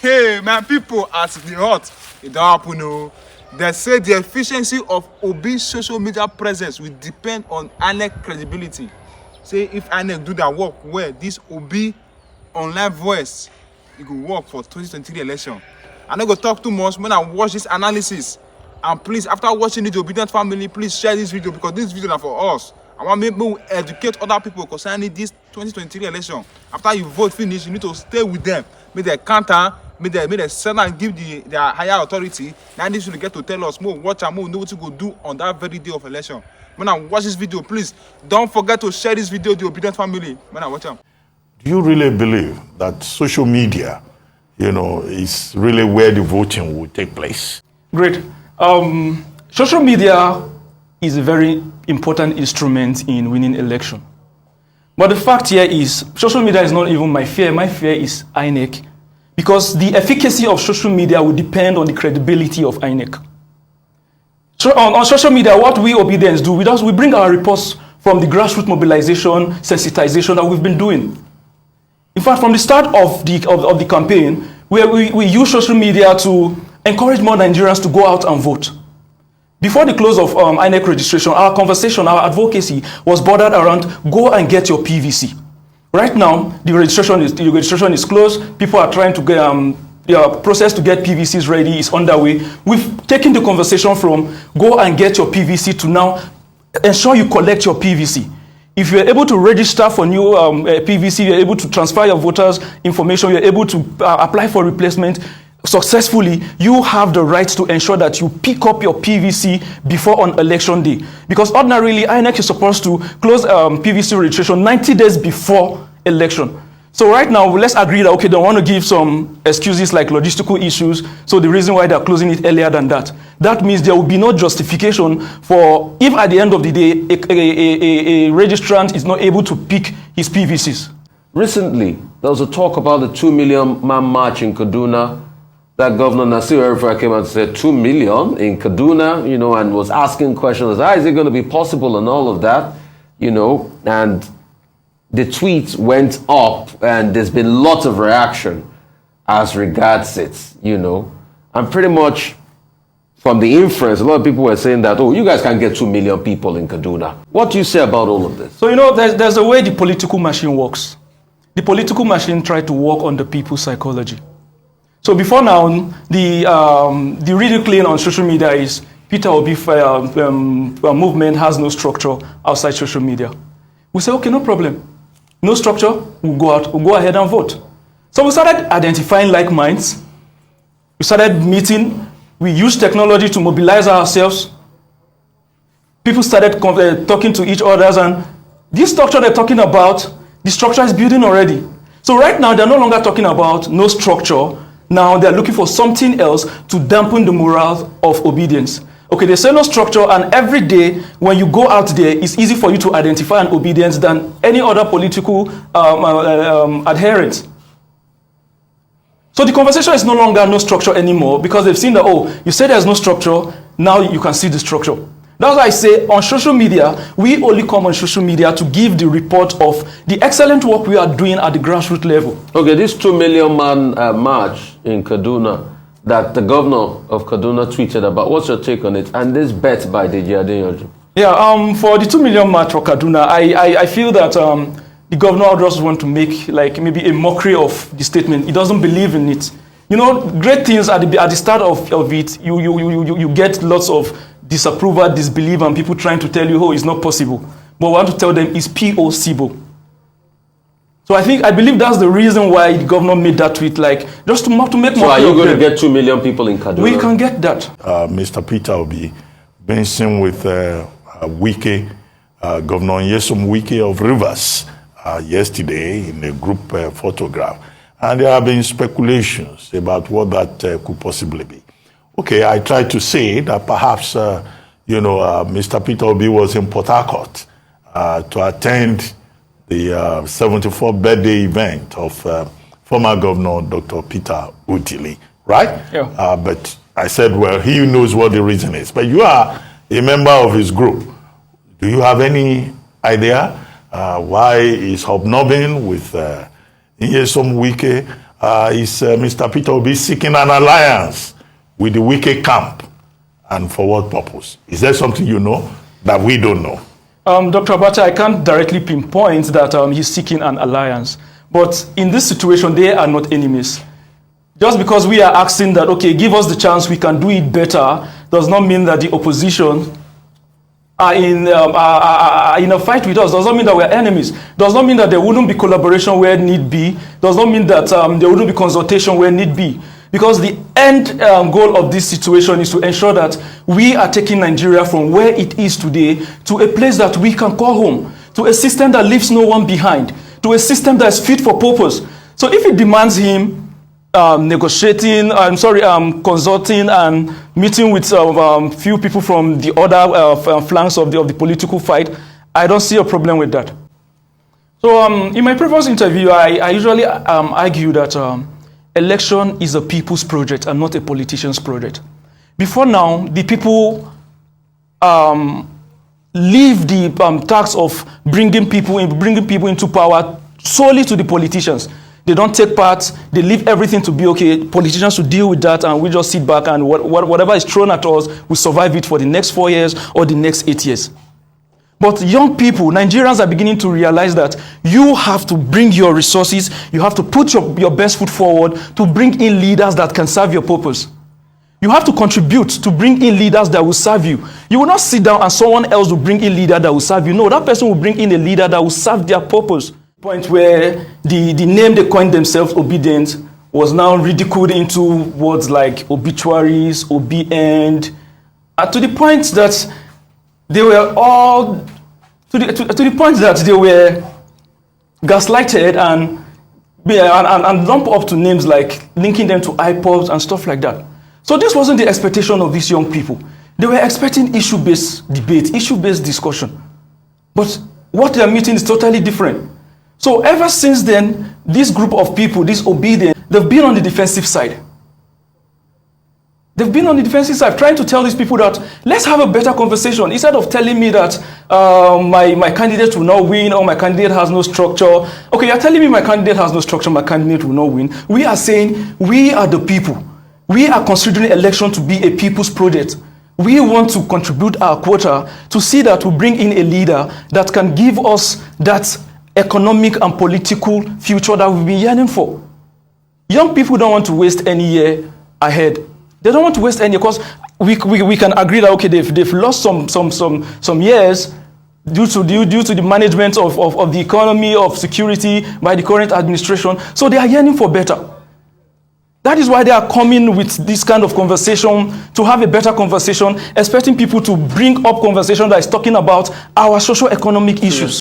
Hey, my people, as the hot, it don't happen, no. They say the efficiency of Obi's social media presence will depend on Inec credibility. Say if Inec do that work well, this Obi online voice, it will work for 2023 election. I'm not gonna talk too much when I watch this analysis. And please, after watching it, the Obedient family, please share this video because this video is for us. I want to educate other people concerning this 2023 election. After you vote finish, you need to stay with them. Make they counter, make they send and give their higher authority. Now this will get to tell us more, watch and more, know what you go do on that very day of election. When I watch this video, please don't forget to share this video with the Obedient family. When I watch them. Do you really believe that social media, is really where the voting will take place? Great. Social media is a very important instrument in winning election. But the fact here is, social media is not even my fear. My fear is Inec. Because the efficacy of social media will depend on the credibility of Inec. So on social media, what we Obedience do, we bring our reports from the grassroots mobilization, sensitization that we've been doing. In fact, from the start of the campaign, we use social media to encourage more Nigerians to go out and vote. Before the close of Inec registration, our conversation, our advocacy was bordered around go and get your PVC. Right now, the registration is closed. People are trying to get the process to get PVCs ready is underway. We've taken the conversation from go and get your PVC to now ensure you collect your PVC. If you're able to register for new PVC, you're able to transfer your voters' information, you're able to apply for replacement successfully, you have the right to ensure that you pick up your PVC before on election day. Because ordinarily, INEC is supposed to close PVC registration 90 days before election. So right now, let's agree that, okay, they want to give some excuses like logistical issues, so the reason why they're closing it earlier than that. That means there will be no justification for, if at the end of the day, a registrant is not able to pick his PVCs. Recently, there was a talk about the 2 million man march in Kaduna. That Governor Nasir El-Rufai came and said 2 million in Kaduna, and was asking questions, how is it going to be possible and all of that, and the tweet went up and there's been lots of reaction as regards it, and pretty much from the inference, a lot of people were saying that, oh, you guys can't get 2 million people in Kaduna. What do you say about all of this? So, there's a way the political machine works. The political machine tries to work on the people's psychology. So before now, the ridiculing on social media is Peter Obi movement has no structure outside social media. We say, okay, no problem. No structure, we'll go ahead and vote. So we started identifying like minds. We started meeting. We used technology to mobilize ourselves. People started talking to each other, and this structure they're talking about, the structure is building already. So right now, they're no longer talking about no structure. Now they're looking for something else to dampen the morale of Obedience. Okay, they say no structure, and every day when you go out there, it's easy for you to identify an Obedience than any other political adherent. So the conversation is no longer no structure anymore because they've seen that, oh, you say there's no structure, now you can see the structure. That's why I say on social media, we only come on social media to give the report of the excellent work we are doing at the grassroots level. Okay, this 2 million man march in Kaduna that the governor of Kaduna tweeted about, what's your take on it? And this bet by the Adeyanju? Yeah, for the 2 million march for Kaduna, I feel that the governor just want to make like maybe a mockery of the statement. He doesn't believe in it. Great things at the start of it, you get lots of disapproval, disbelief, and people trying to tell you, oh, it's not possible. But I want to tell them it's possible. So I believe that's the reason why the governor made that tweet, like just to make more. So are you going to get 2 million people in Kaduna? We can get that. Mr. Peter Obi been seen with Wike, Governor Nyesom Wike of Rivers yesterday in a group photograph. And there have been speculations about what that could possibly be. Okay, I tried to say that perhaps, Mr. Peter Obi was in Port Harcourt to attend the 74th birthday event of former Governor Dr. Peter Udili, right? Yeah. But I said, well, he knows what the reason is. But you are a member of his group. Do you have any idea why he's hobnobbing with Nyesom Wike is Mr. Peter Obi seeking an alliance with the Wike camp, and for what purpose? Is there something you know that we don't know? Dr. Abacha, I can't directly pinpoint that he's seeking an alliance. But in this situation, they are not enemies. Just because we are asking that, okay, give us the chance, we can do it better, does not mean that the opposition are in a fight with us. Does not mean that we're enemies. Does not mean that there wouldn't be collaboration where need be. Does not mean that there wouldn't be consultation where need be. Because the end goal of this situation is to ensure that we are taking Nigeria from where it is today to a place that we can call home, to a system that leaves no one behind, to a system that is fit for purpose. So if it demands him consulting and meeting with few people from the other flanks of the political fight, I don't see a problem with that. So in my previous interview, I usually argue that election is a people's project and not a politician's project. Before now, the people leave the task of bringing people into power solely to the politicians. They don't take part, they leave everything to be okay. Politicians should deal with that, and we just sit back and whatever is thrown at us, we survive it for the next 4 years or the next 8 years. But young people, Nigerians are beginning to realize that you have to bring your resources, you have to put your best foot forward to bring in leaders that can serve your purpose. You have to contribute to bring in leaders that will serve you. You will not sit down and someone else will bring in a leader that will serve you. No, that person will bring in a leader that will serve their purpose. Point where the name they coined themselves, Obedient, was now ridiculed into words like obituaries, obi-end, to the point that they were all to the point that they were gaslighted and lumped up to names like linking them to iPods and stuff like that. So this wasn't the expectation of these young people. They were expecting issue-based debate, issue-based discussion. But what they are meeting is totally different. So ever since then, this group of people, this Obedient, they've been on the defensive side. They've been on the defensive side, trying to tell these people that let's have a better conversation. Instead of telling me that my candidate will not win or my candidate has no structure. Okay, you're telling me my candidate has no structure, my candidate will not win. We are saying we are the people. We are considering election to be a people's project. We want to contribute our quota to see that we bring in a leader that can give us that economic and political future that we've been yearning for. Young people don't want to waste any year ahead. They don't want to waste any, because we can agree that okay, they've lost some years due to the management of the economy, of security by the current administration. So they are yearning for better. That is why they are coming with this kind of conversation, to have a better conversation, expecting people to bring up conversation that is talking about our socio-economic issues.